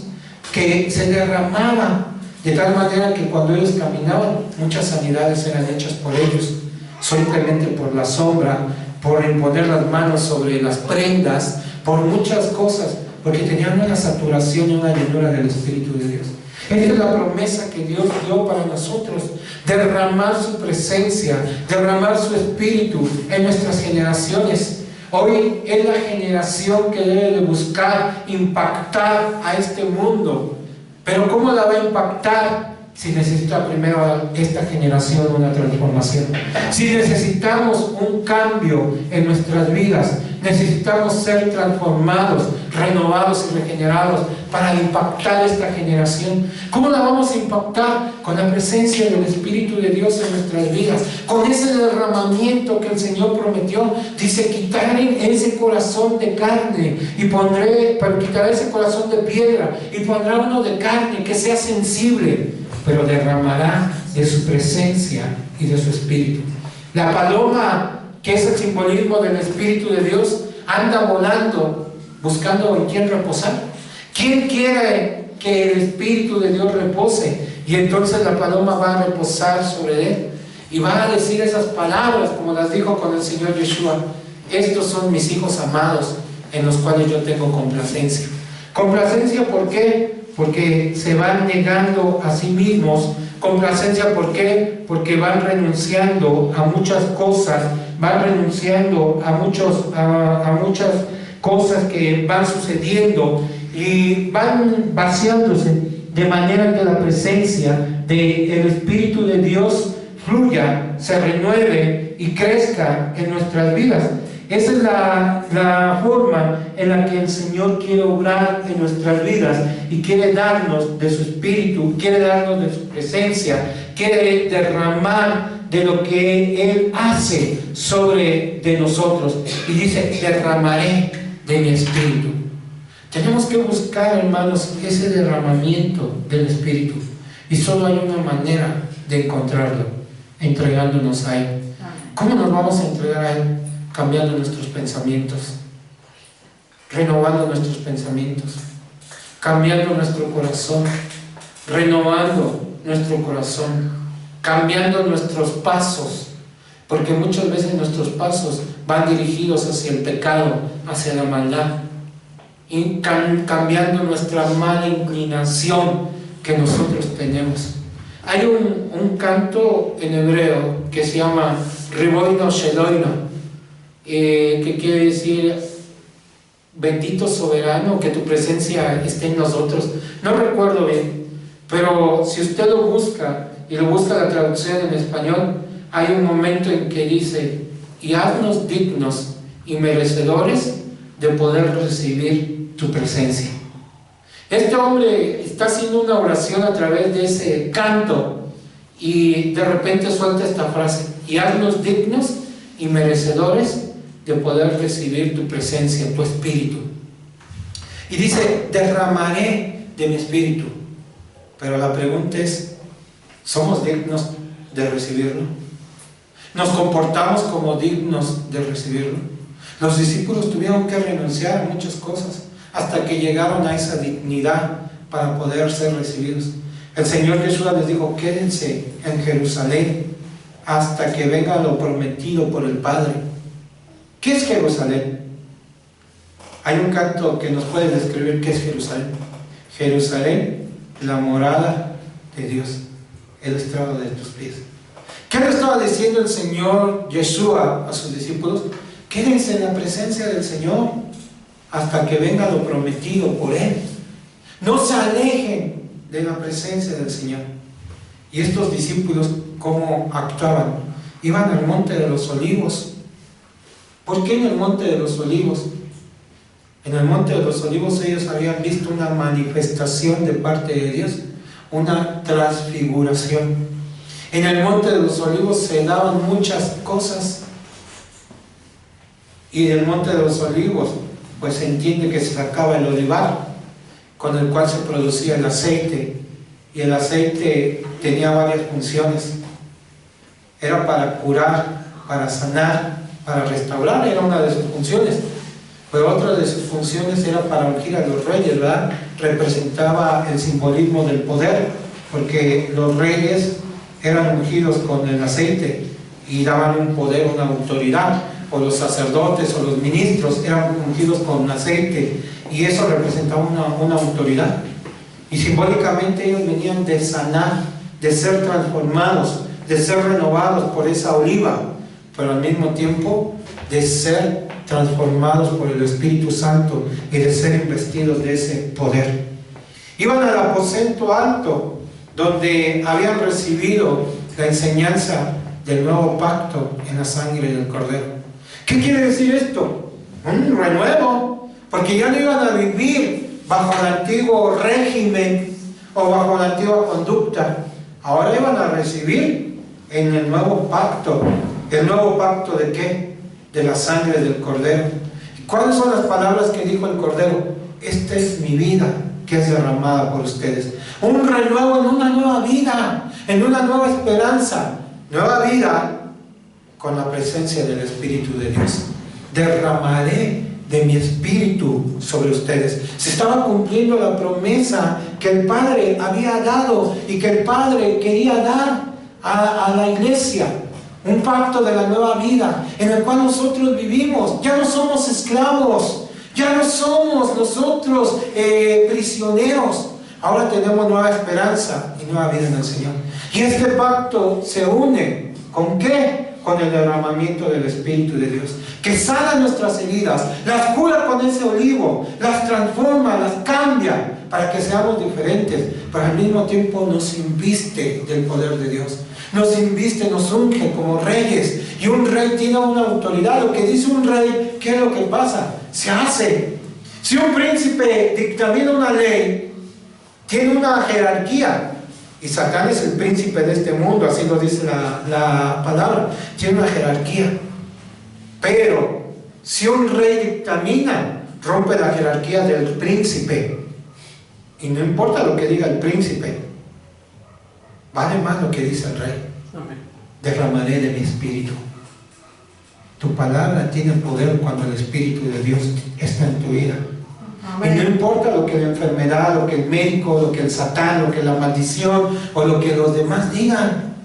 que se derramaba de tal manera que cuando ellos caminaban, muchas sanidades eran hechas por ellos, simplemente por la sombra, por imponer las manos sobre las prendas, por muchas cosas, porque tenían una saturación y una llenura del Espíritu de Dios. Esa es la promesa que Dios dio para nosotros: derramar su presencia, derramar su Espíritu en nuestras generaciones. Hoy es la generación que debe de buscar impactar a este mundo. Pero ¿cómo la va a impactar? Si necesita primero esta generación una transformación. Si necesitamos un cambio en nuestras vidas, necesitamos ser transformados, renovados y regenerados para impactar esta generación. ¿Cómo la vamos a impactar? Con la presencia del Espíritu de Dios en nuestras vidas, con ese derramamiento que el Señor prometió. Dice: quitaré ese corazón de carne y quitaré ese corazón de piedra y pondré uno de carne que sea sensible, pero derramará de su presencia y de su Espíritu. La paloma, que es el simbolismo del Espíritu de Dios, anda volando buscando en quién reposar. ¿Quién quiere que el Espíritu de Dios repose? Y entonces la paloma va a reposar sobre él y va a decir esas palabras como las dijo con el Señor Yeshua: estos son mis hijos amados, en los cuales yo tengo complacencia. ¿Complacencia por qué? Porque se van negando a sí mismos. Complacencia, ¿por qué? Porque van renunciando a muchas cosas, van renunciando a muchas cosas que van sucediendo y van vaciándose, de manera que la presencia del Espíritu de Dios fluya, se renueve y crezca en nuestras vidas. Esa es la forma en la que el Señor quiere obrar en nuestras vidas y quiere darnos de su Espíritu, quiere darnos de su presencia, quiere derramar de lo que Él hace sobre de nosotros. Y dice: derramaré de mi Espíritu. Tenemos que buscar, hermanos, ese derramamiento del Espíritu, y solo hay una manera de encontrarlo: entregándonos a Él. ¿Cómo nos vamos a entregar a Él? Cambiando nuestros pensamientos, renovando nuestros pensamientos, cambiando nuestro corazón, renovando nuestro corazón, cambiando nuestros pasos, porque muchas veces nuestros pasos van dirigidos hacia el pecado, hacia la maldad, y cambiando nuestra mala inclinación que nosotros tenemos. Hay un canto en hebreo que se llama Riboino Sheloino, que quiere decir bendito soberano, que tu presencia esté en nosotros. No recuerdo bien, pero si usted lo busca y lo busca la traducción en español, hay un momento en que dice: y haznos dignos y merecedores de poder recibir tu presencia. Este hombre está haciendo una oración a través de ese canto y de repente suelta esta frase: y haznos dignos y merecedores de poder recibir tu presencia, tu espíritu. Y dice: derramaré de mi espíritu. Pero la pregunta es, ¿somos dignos de recibirlo? ¿Nos comportamos como dignos de recibirlo? Los discípulos tuvieron que renunciar a muchas cosas hasta que llegaron a esa dignidad para poder ser recibidos. El Señor Jesús les dijo: quédense en Jerusalén hasta que venga lo prometido por el Padre. ¿Qué es Jerusalén? Hay un canto que nos puede describir qué es Jerusalén. Jerusalén, la morada de Dios, el estrado de tus pies. ¿Qué le estaba diciendo el Señor Yeshua a sus discípulos? Quédense en la presencia del Señor hasta que venga lo prometido por Él. No se alejen de la presencia del Señor. Y estos discípulos, ¿cómo actuaban? Iban al monte de los olivos. ¿Por qué en el monte de los olivos? En el monte de los olivos ellos habían visto una manifestación de parte de Dios, una transfiguración. En el monte de los olivos se daban muchas cosas. Y del monte de los olivos, pues se entiende que se sacaba el olivar, con el cual se producía el aceite. Y el aceite tenía varias funciones. Era para curar, para sanar, para restaurar, era una de sus funciones. Pero otra de sus funciones era para ungir a los reyes, ¿verdad? Representaba el simbolismo del poder, porque los reyes eran ungidos con el aceite y daban un poder, una autoridad. O los sacerdotes o los ministros eran ungidos con aceite y eso representaba una autoridad. Y simbólicamente ellos venían de sanar, de ser transformados, de ser renovados por esa oliva, pero al mismo tiempo de ser transformados por el Espíritu Santo y de ser investidos de ese poder. Iban al aposento alto, donde habían recibido la enseñanza del nuevo pacto en la sangre del Cordero. ¿Qué quiere decir esto? Un renuevo, porque ya no iban a vivir bajo el antiguo régimen o bajo la antigua conducta. Ahora iban a recibir en el nuevo pacto. ¿El nuevo pacto de qué? De la sangre del Cordero. ¿Cuáles son las palabras que dijo el Cordero? Esta es mi vida que es derramada por ustedes. Un renuevo en una nueva vida, en una nueva esperanza. Nueva vida con la presencia del Espíritu de Dios. Derramaré de mi Espíritu sobre ustedes. Se estaba cumpliendo la promesa que el Padre había dado y que el Padre quería dar a la iglesia. Un pacto de la nueva vida en el cual nosotros vivimos. Ya no somos esclavos, ya no somos nosotros prisioneros. Ahora tenemos nueva esperanza y nueva vida en el Señor. Y este pacto se une ¿con qué? Con el derramamiento del Espíritu de Dios, que sana nuestras heridas, las cura con ese olivo, las transforma, las cambia para que seamos diferentes, pero al mismo tiempo nos inviste del poder de Dios, nos inviste, nos unge como reyes, y un rey tiene una autoridad. Lo que dice un rey, ¿qué es lo que pasa? Se hace. Si un príncipe dictamina una ley, tiene una jerarquía. Y Satán es el príncipe de este mundo, así lo dice la palabra. Tiene una jerarquía. Pero si un rey dictamina, rompe la jerarquía del príncipe. Y no importa lo que diga el príncipe, vale más lo que dice el rey. Amén. Derramaré de mi espíritu. Tu palabra tiene poder cuando el Espíritu de Dios está en tu vida. Y no importa lo que la enfermedad, lo que el médico, lo que el satán, lo que la maldición o lo que los demás digan.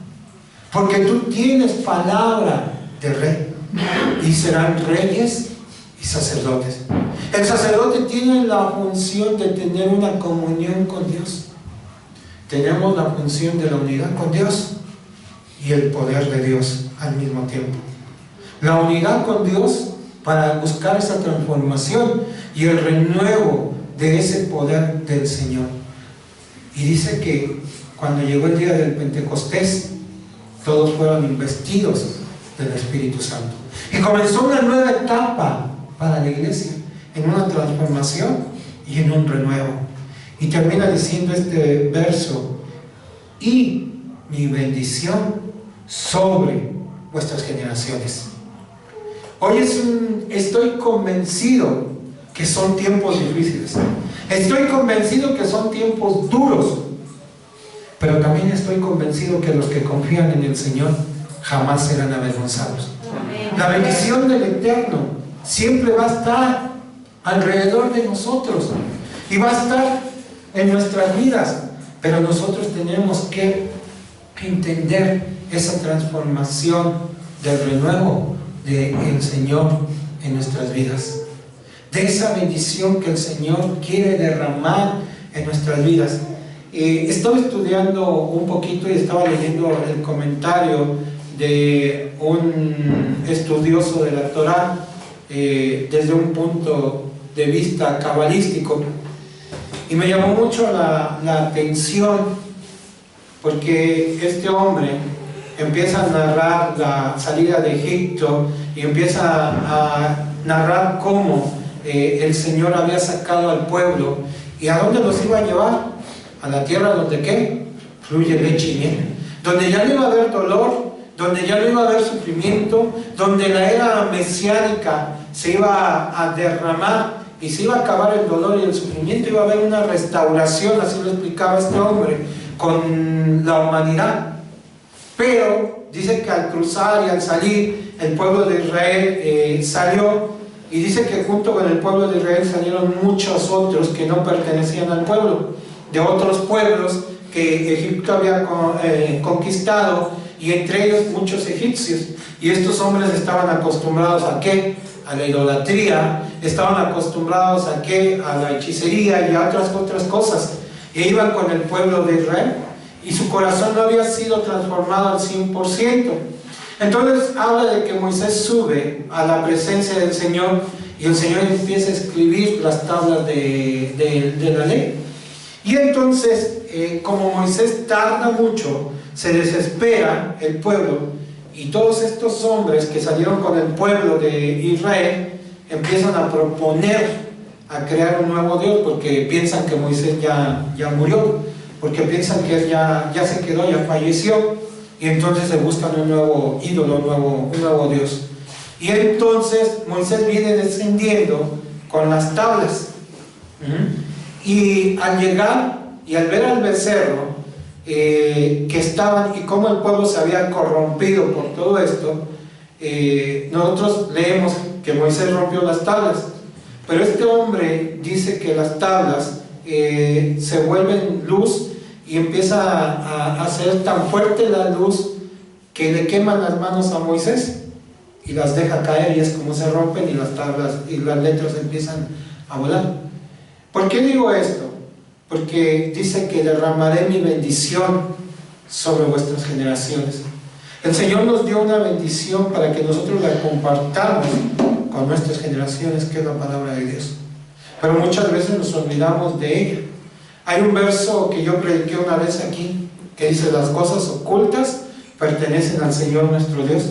Porque tú tienes palabra de rey. Y serán reyes y sacerdotes. El sacerdote tiene la función de tener una comunión con Dios. Tenemos la función de la unidad con Dios y el poder de Dios al mismo tiempo. La unidad con Dios para buscar esa transformación y el renuevo de ese poder del Señor. Y dice que cuando llegó el día del Pentecostés, todos fueron investidos del Espíritu Santo. Y comenzó una nueva etapa para la iglesia, en una transformación y en un renuevo. Y termina diciendo este verso: y mi bendición sobre vuestras generaciones. Hoy estoy convencido que son tiempos difíciles. Estoy convencido que son tiempos duros. Pero también estoy convencido que los que confían en el Señor jamás serán avergonzados. La bendición del Eterno siempre va a estar alrededor de nosotros y va a estar en nuestras vidas, pero nosotros tenemos que entender esa transformación del renuevo del Señor en nuestras vidas, de esa bendición que el Señor quiere derramar en nuestras vidas. Estaba estudiando un poquito y estaba leyendo el comentario de un estudioso de la Torá desde un punto de vista cabalístico, y me llamó mucho la atención, porque este hombre empieza a narrar la salida de Egipto y empieza a narrar cómo el Señor había sacado al pueblo y a dónde los iba a llevar. A la tierra donde ¿qué? Fluye leche y miel, donde ya no iba a haber dolor, donde ya no iba a haber sufrimiento, donde la era mesiánica se iba a derramar y se iba a acabar el dolor y el sufrimiento. Iba a haber una restauración, así lo explicaba este hombre, con la humanidad. Pero dice que al cruzar y al salir, el pueblo de Israel salió, y dice que junto con el pueblo de Israel salieron muchos otros que no pertenecían al pueblo, de otros pueblos que Egipto había conquistado, y entre ellos muchos egipcios. Y estos hombres estaban acostumbrados ¿a qué? A la idolatría, estaban acostumbrados ¿a qué? A la hechicería y a otras cosas. E iban con el pueblo de Israel, y su corazón no había sido transformado al 100%. Entonces habla de que Moisés sube a la presencia del Señor, y el Señor empieza a escribir las tablas de la ley. Y entonces, como Moisés tarda mucho, se desespera el pueblo, y todos estos hombres que salieron con el pueblo de Israel empiezan a proponer a crear un nuevo Dios, porque piensan que Moisés ya murió, porque piensan que él ya se quedó, ya falleció, y entonces se buscan un nuevo ídolo, un nuevo Dios. Y entonces Moisés viene descendiendo con las tablas. Y al llegar y al ver al becerro que estaban, y cómo el pueblo se había corrompido por todo esto, nosotros leemos que Moisés rompió las tablas, pero este hombre dice que las tablas se vuelven luz, y empieza a hacer tan fuerte la luz que le queman las manos a Moisés y las deja caer, y es como se rompen, y las tablas y las letras empiezan a volar. ¿Por qué digo esto? Porque dice que derramaré mi bendición sobre vuestras generaciones. El Señor nos dio una bendición para que nosotros la compartamos con nuestras generaciones, que es la palabra de Dios. Pero muchas veces nos olvidamos de ella. Hay un verso que yo prediqué una vez aquí, que dice: las cosas ocultas pertenecen al Señor nuestro Dios,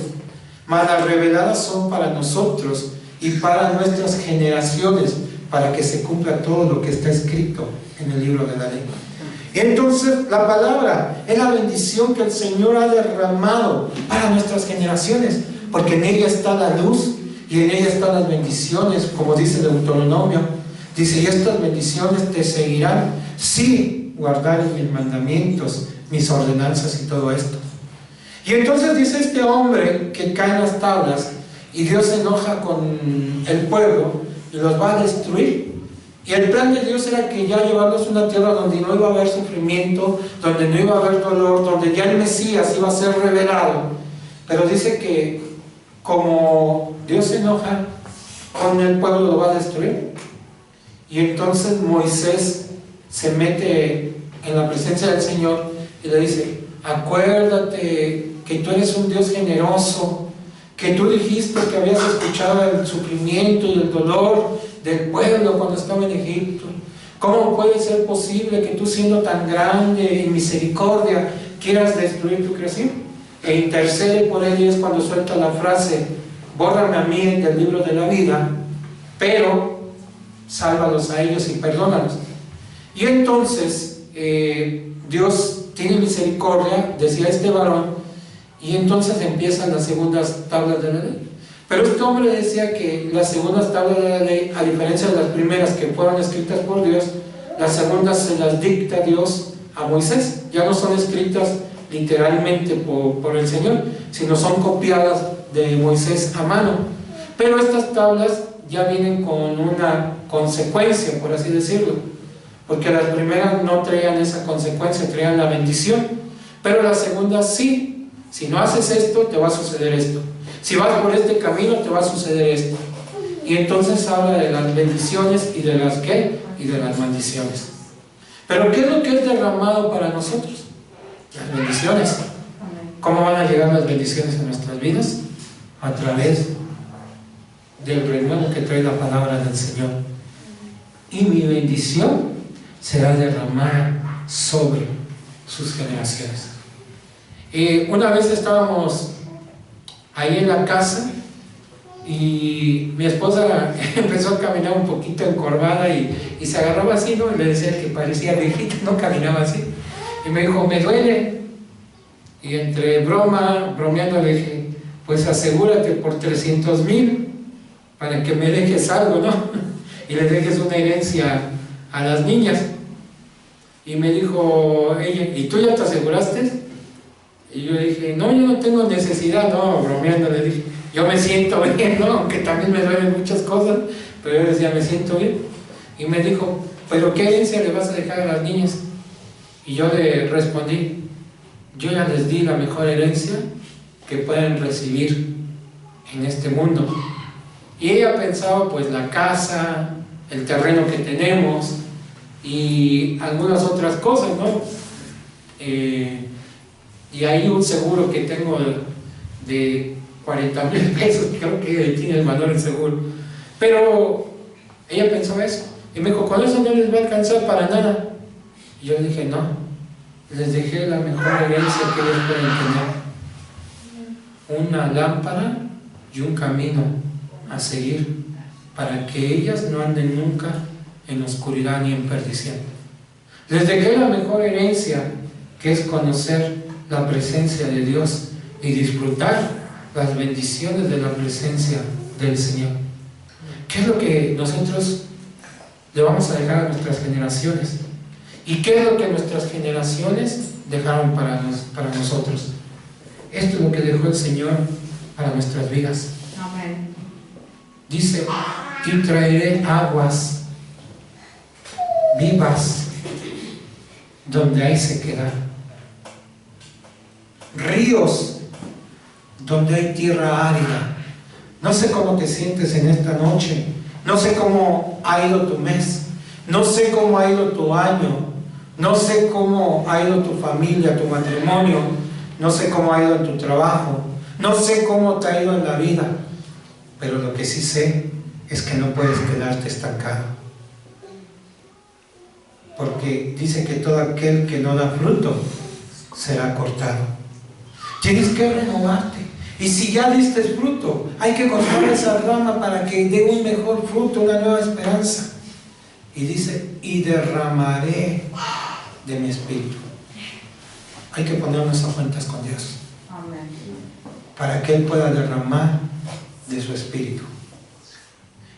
mas las reveladas son para nosotros y para nuestras generaciones, para que se cumpla todo lo que está escrito en el libro de la ley. Entonces la palabra es la bendición que el Señor ha derramado para nuestras generaciones, porque en ella está la luz y en ella están las bendiciones, como dice Deuteronomio. Dice: y estas bendiciones te seguirán si guardares mis mandamientos, mis ordenanzas y todo esto. Y entonces dice este hombre que caen las tablas, y Dios se enoja con el pueblo y los va a destruir. Y el plan de Dios era que ya llevarnos a una tierra donde no iba a haber sufrimiento, donde no iba a haber dolor, donde ya el Mesías iba a ser revelado. Pero dice que como Dios se enoja con el pueblo, lo va a destruir. Y entonces Moisés se mete en la presencia del Señor y le dice: acuérdate que tú eres un Dios generoso, que tú dijiste que habías escuchado el sufrimiento y el dolor del pueblo cuando estaba en Egipto. ¿Cómo puede ser posible que tú, siendo tan grande en misericordia, quieras destruir tu creación? E intercede por él, y es cuando suelta la frase: bórrame a mí del libro de la vida, pero sálvalos a ellos y perdónalos. Y entonces Dios tiene misericordia, decía este varón, y entonces empiezan las segundas tablas de la ley. Pero este hombre decía que las segundas tablas de la ley, a diferencia de las primeras que fueron escritas por Dios, las segundas se las dicta Dios a Moisés. Ya no son escritas literalmente por el Señor, sino son copiadas de Moisés a mano. Pero estas tablas ya vienen con una consecuencia, por así decirlo, porque las primeras no traían esa consecuencia, traían la bendición, pero las segundas sí. Si no haces esto, te va a suceder esto. Si vas por este camino, te va a suceder esto. Y entonces habla de las bendiciones y de las ¿qué? Y de las maldiciones. Pero ¿qué es lo que es derramado para nosotros? Las bendiciones. ¿Cómo van a llegar las bendiciones a nuestras vidas? A través del renuevo que trae la palabra del Señor. Y mi bendición será derramada sobre sus generaciones. Una vez estábamos ahí en la casa y mi esposa empezó a caminar un poquito encorvada y se agarraba así, ¿no? Y le decía que parecía viejita, no caminaba así. Y me dijo: me duele. Y entre bromeando le dije: pues asegúrate por 300,000 para que me dejes algo, ¿no? Y le dejes una herencia a las niñas. Y me dijo ella: ¿y tú ya te aseguraste? Y yo dije: no, yo no tengo necesidad. No, bromeando le dije: yo me siento bien, ¿no? Aunque también me duelen muchas cosas, pero yo decía: me siento bien. Y me dijo: ¿pero qué herencia le vas a dejar a las niñas? Y yo le respondí: yo ya les di la mejor herencia que pueden recibir en este mundo. Y ella pensaba pues la casa, el terreno que tenemos y algunas otras cosas, ¿no? Y ahí un seguro que tengo de 40,000 pesos, creo que tiene el valor el seguro. Pero ella pensó eso. Y me dijo: con eso no les va a alcanzar para nada. Y yo dije: no, les dejé la mejor herencia que ellos pueden tener. Una lámpara y un camino a seguir, para que ellas no anden nunca en oscuridad ni en perdición. Les dejé la mejor herencia, que es conocer la presencia de Dios y disfrutar las bendiciones de la presencia del Señor. ¿Qué es lo que nosotros le vamos a dejar a nuestras generaciones? ¿Y qué es lo que nuestras generaciones dejaron para nosotros? Esto es lo que dejó el Señor para nuestras vidas. Amén. Dice: y traeré aguas vivas donde hay sequedad, ríos donde hay tierra árida. No sé cómo te sientes en esta noche, no sé cómo ha ido tu mes, no sé cómo ha ido tu año, no sé cómo ha ido tu familia, tu matrimonio, no sé cómo ha ido en tu trabajo, no sé cómo te ha ido en la vida, pero lo que sí sé es que no puedes quedarte estancado, porque dice que todo aquel que no da fruto será cortado. Tienes que renovarte, y si ya diste fruto, hay que cortar esa rama para que dé un mejor fruto, una nueva esperanza. Y dice: y derramaré de mi espíritu. Hay que ponernos a cuentas con Dios. Amén. Para que Él pueda derramar de su espíritu.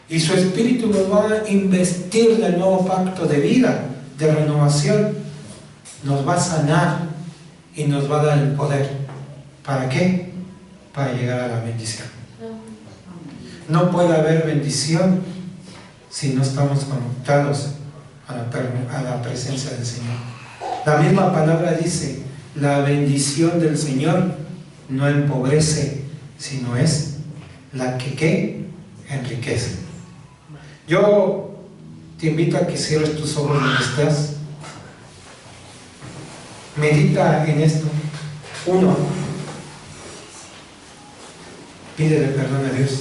Y su espíritu nos va a investir del nuevo pacto de vida, de renovación. Nos va a sanar y nos va a dar el poder. ¿Para qué? Para llegar a la bendición. No puede haber bendición si no estamos conectados a la presencia del Señor. La misma palabra dice, la bendición del Señor no empobrece, sino es la que ¿qué? Enriquece. Yo te invito a que cierres tus ojos donde estás. Medita en esto. 1. Pídele perdón a Dios.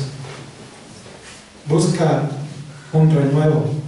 Busca un renuevo